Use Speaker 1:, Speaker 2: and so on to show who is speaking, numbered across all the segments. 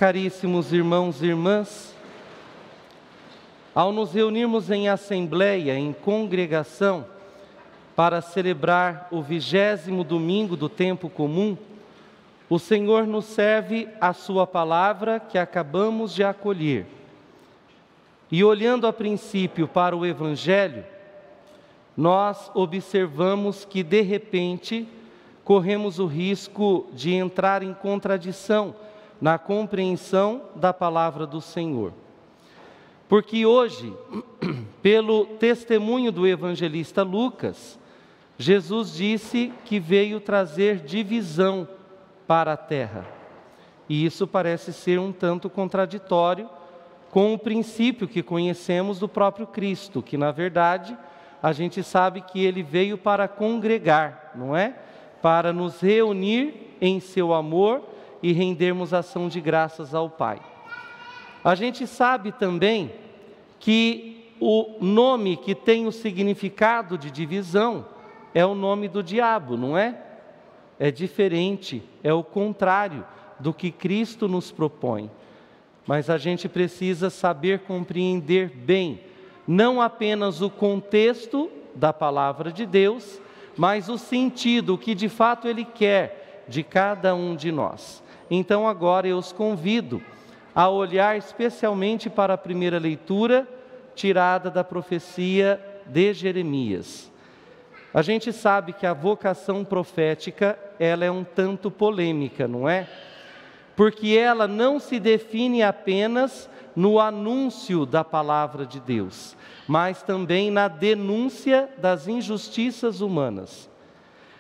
Speaker 1: Caríssimos irmãos e irmãs, ao nos reunirmos em assembleia, em congregação, para celebrar o 20º domingo do tempo comum, o Senhor nos serve a sua palavra que acabamos de acolher. E olhando a princípio para o Evangelho, nós observamos que de repente corremos o risco de entrar em contradição na compreensão da palavra do Senhor. Porque hoje, pelo testemunho do evangelista Lucas, Jesus disse que veio trazer divisão para a terra. E isso parece ser um tanto contraditório com o princípio que conhecemos do próprio Cristo, que na verdade a gente sabe que Ele veio para congregar, não é? Para nos reunir em seu amor e rendermos ação de graças ao Pai. A gente sabe também que o nome que tem o significado de divisão é o nome do diabo, não é? É diferente, é o contrário do que Cristo nos propõe. Mas a gente precisa saber compreender bem, não apenas o contexto da palavra de Deus, mas o sentido, o que de fato Ele quer de cada um de nós. Então agora eu os convido a olhar especialmente para a primeira leitura, tirada da profecia de Jeremias. A gente sabe que a vocação profética, ela é um tanto polêmica, não é? Porque ela não se define apenas no anúncio da palavra de Deus, mas também na denúncia das injustiças humanas.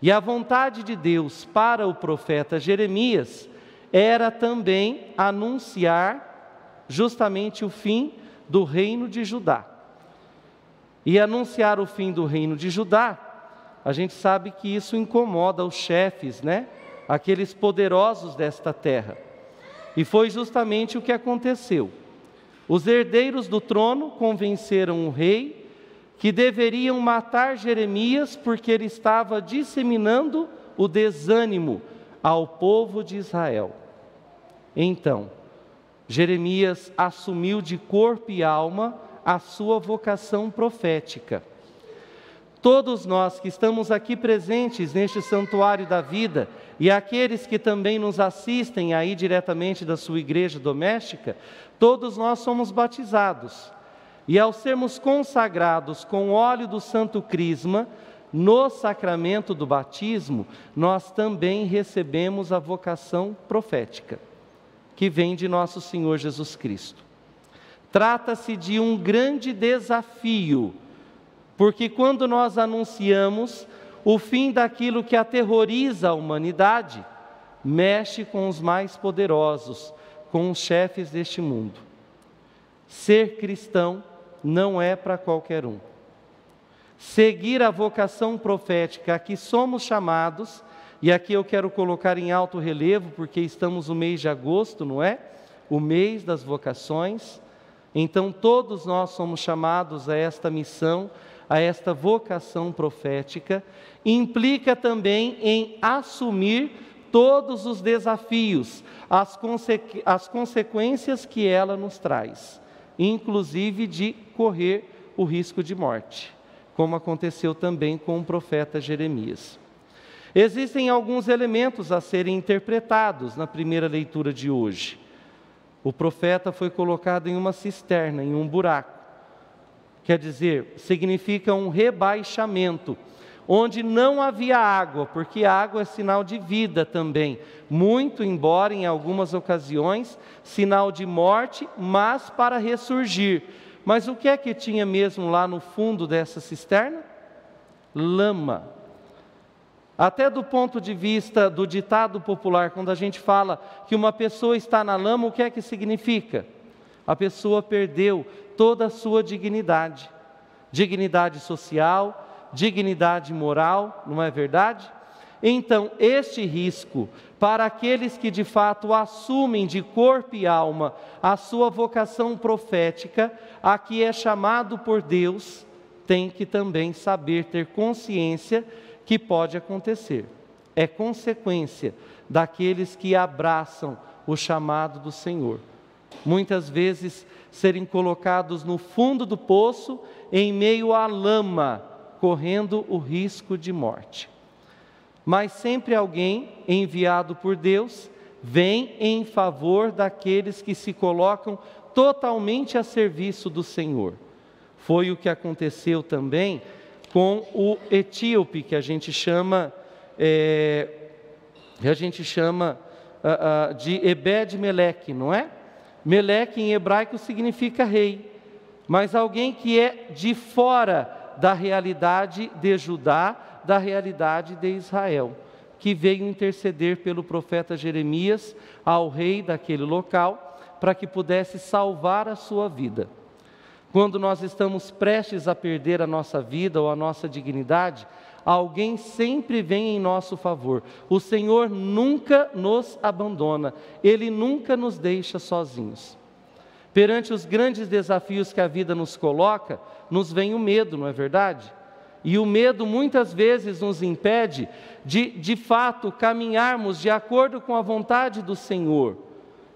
Speaker 1: E a vontade de Deus para o profeta Jeremias era também anunciar justamente o fim do reino de Judá. E anunciar o fim do reino de Judá, a gente sabe que isso incomoda os chefes, né? Aqueles poderosos desta terra. E foi justamente o que aconteceu. Os herdeiros do trono convenceram o rei que deveriam matar Jeremias porque ele estava disseminando o desânimo ao povo de Israel. Então, Jeremias assumiu de corpo e alma a sua vocação profética. Todos nós que estamos aqui presentes neste santuário da vida e aqueles que também nos assistem aí diretamente da sua igreja doméstica, todos nós somos batizados. E ao sermos consagrados com o óleo do Santo Crisma, no sacramento do batismo, nós também recebemos a vocação profética, que vem de nosso Senhor Jesus Cristo. Trata-se de um grande desafio, porque quando nós anunciamos o fim daquilo que aterroriza a humanidade, mexe com os mais poderosos, com os chefes deste mundo. Ser cristão não é para qualquer um. Seguir a vocação profética a que somos chamados, e aqui eu quero colocar em alto relevo, porque estamos no mês de agosto, não é? O mês das vocações. Então todos nós somos chamados a esta missão, a esta vocação profética, implica também em assumir todos os desafios, as consequências que ela nos traz, inclusive de correr o risco de morte, como aconteceu também com o profeta Jeremias. Existem alguns elementos a serem interpretados na primeira leitura de hoje. O profeta foi colocado em uma cisterna, em um buraco. Quer dizer, significa um rebaixamento, onde não havia água, porque a água é sinal de vida também, muito embora em algumas ocasiões, sinal de morte, mas para ressurgir. Mas o que é que tinha mesmo lá no fundo dessa cisterna? Lama. Até do ponto de vista do ditado popular, quando a gente fala que uma pessoa está na lama, o que é que significa? A pessoa perdeu toda a sua dignidade. Dignidade social, dignidade moral, não é verdade? Então, este risco, para aqueles que de fato assumem de corpo e alma a sua vocação profética, a que é chamado por Deus, tem que também saber ter consciência que pode acontecer. É consequência daqueles que abraçam o chamado do Senhor. Muitas vezes serem colocados no fundo do poço, em meio à lama, correndo o risco de morte. Mas sempre alguém enviado por Deus vem em favor daqueles que se colocam totalmente a serviço do Senhor. Foi o que aconteceu também com o etíope, que a gente chama de Ebed-Meleque, não é? Meleque em hebraico significa rei, mas alguém que é de fora da realidade de Judá, da realidade de Israel, que veio interceder pelo profeta Jeremias ao rei daquele local, para que pudesse salvar a sua vida. Quando nós estamos prestes a perder a nossa vida ou a nossa dignidade, alguém sempre vem em nosso favor. O Senhor nunca nos abandona, Ele nunca nos deixa sozinhos. Perante os grandes desafios que a vida nos coloca, nos vem o medo, não é verdade? E o medo muitas vezes nos impede de fato, caminharmos de acordo com a vontade do Senhor.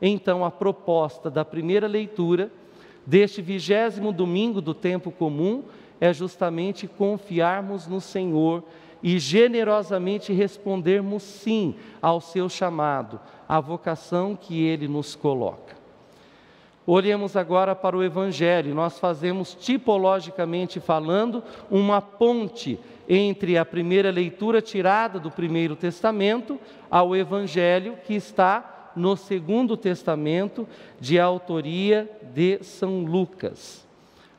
Speaker 1: Então, a proposta da primeira leitura, deste 20º domingo do tempo comum, é justamente confiarmos no Senhor e generosamente respondermos sim ao seu chamado, à vocação que Ele nos coloca. Olhemos agora para o Evangelho. Nós fazemos, tipologicamente falando, uma ponte entre a primeira leitura tirada do Primeiro Testamento ao Evangelho que está no Segundo Testamento, de autoria de São Lucas.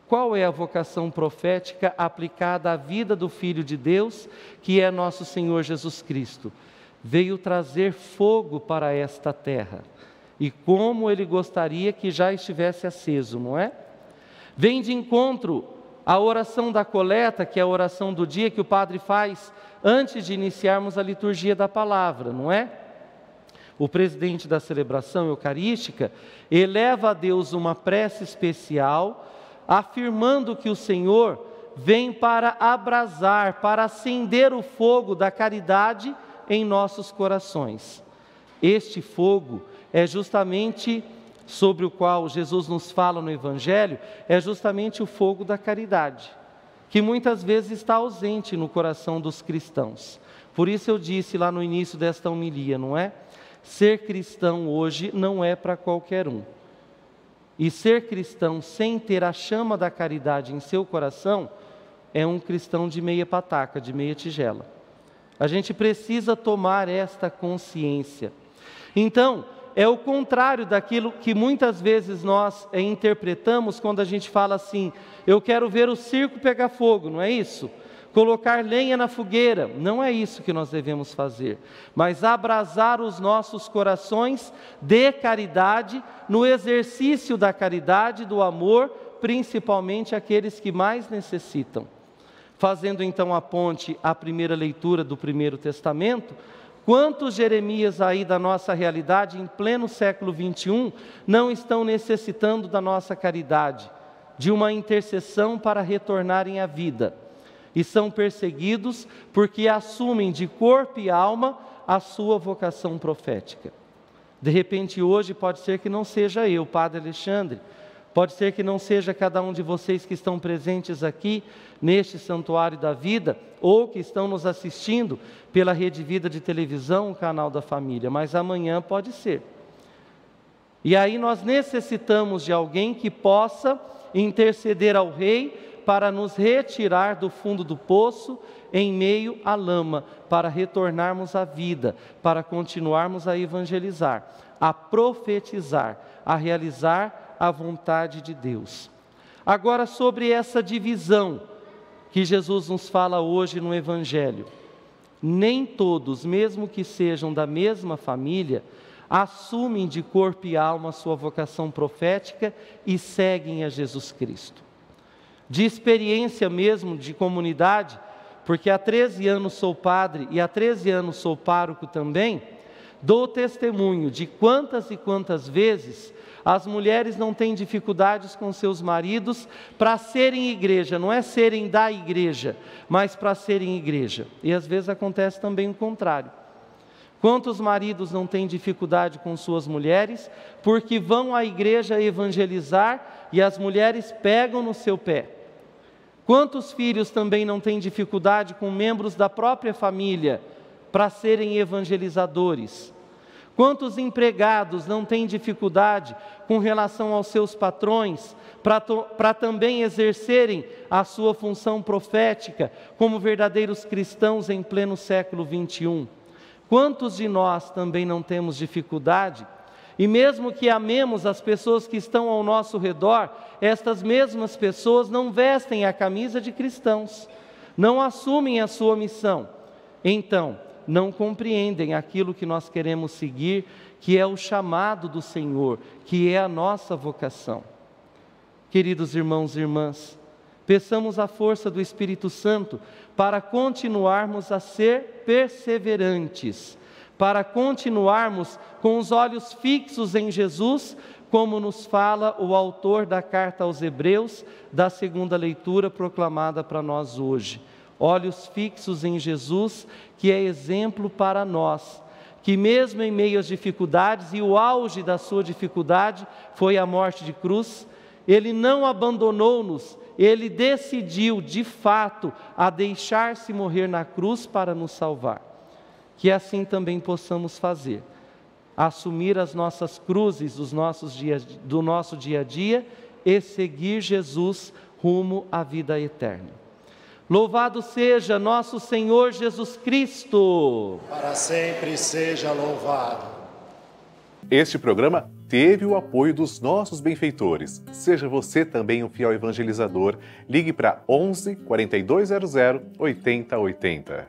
Speaker 1: Qual é a vocação profética aplicada à vida do Filho de Deus, que é nosso Senhor Jesus Cristo? Veio trazer fogo para esta terra. E como Ele gostaria que já estivesse aceso, não é? Vem de encontro à oração da coleta, que é a oração do dia que o padre faz antes de iniciarmos a liturgia da palavra, não é? O presidente da celebração eucarística eleva a Deus uma prece especial, afirmando que o Senhor vem para abrasar, para acender o fogo da caridade em nossos corações. Este fogo é justamente sobre o qual Jesus nos fala no Evangelho, é justamente o fogo da caridade, que muitas vezes está ausente no coração dos cristãos. Por isso eu disse lá no início desta homilia, não é? Ser cristão hoje não é para qualquer um. E ser cristão sem ter a chama da caridade em seu coração é um cristão de meia pataca, de meia tigela. A gente precisa tomar esta consciência. Então, é o contrário daquilo que muitas vezes nós interpretamos quando a gente fala assim: eu quero ver o circo pegar fogo, não é isso? Colocar lenha na fogueira, não é isso que nós devemos fazer, mas abrasar os nossos corações de caridade, no exercício da caridade, do amor, principalmente aqueles que mais necessitam. Fazendo então a ponte à primeira leitura do Primeiro Testamento, quantos Jeremias aí da nossa realidade, em pleno século 21, não estão necessitando da nossa caridade, de uma intercessão para retornarem à vida? E são perseguidos porque assumem de corpo e alma a sua vocação profética. De repente hoje pode ser que não seja eu, Padre Alexandre, pode ser que não seja cada um de vocês que estão presentes aqui neste Santuário da Vida, ou que estão nos assistindo pela Rede Vida de televisão, o canal da família, mas amanhã pode ser. E aí nós necessitamos de alguém que possa interceder ao Rei para nos retirar do fundo do poço, em meio à lama, para retornarmos à vida, para continuarmos a evangelizar, a profetizar, a realizar a vontade de Deus. Agora, sobre essa divisão que Jesus nos fala hoje no Evangelho, nem todos, mesmo que sejam da mesma família, assumem de corpo e alma a sua vocação profética e seguem a Jesus Cristo. De experiência mesmo, de comunidade, porque há 13 anos sou padre e há 13 anos sou pároco também, dou testemunho de quantas e quantas vezes as mulheres não têm dificuldades com seus maridos para serem igreja, não é serem da igreja, mas para serem igreja. E às vezes acontece também o contrário. Quantos maridos não têm dificuldade com suas mulheres, porque vão à igreja evangelizar e as mulheres pegam no seu pé? Quantos filhos também não têm dificuldade com membros da própria família para serem evangelizadores? Quantos empregados não têm dificuldade com relação aos seus patrões para também exercerem a sua função profética como verdadeiros cristãos em pleno século XXI? Quantos de nós também não temos dificuldade? E mesmo que amemos as pessoas que estão ao nosso redor, estas mesmas pessoas não vestem a camisa de cristãos, não assumem a sua missão. Então, não compreendem aquilo que nós queremos seguir, que é o chamado do Senhor, que é a nossa vocação. Queridos irmãos e irmãs, peçamos a força do Espírito Santo para continuarmos a ser perseverantes, para continuarmos com os olhos fixos em Jesus, como nos fala o autor da carta aos Hebreus, da segunda leitura proclamada para nós hoje. Olhos fixos em Jesus, que é exemplo para nós, que mesmo em meio às dificuldades, e o auge da sua dificuldade foi a morte de cruz, Ele não abandonou-nos, Ele decidiu de fato a deixar-se morrer na cruz para nos salvar. Que assim também possamos fazer, assumir as nossas cruzes do nosso dia a dia e seguir Jesus rumo à vida eterna. Louvado seja nosso Senhor Jesus Cristo!
Speaker 2: Para sempre seja louvado.
Speaker 3: Este programa teve o apoio dos nossos benfeitores. Seja você também um fiel evangelizador. Ligue para 11 4200 8080.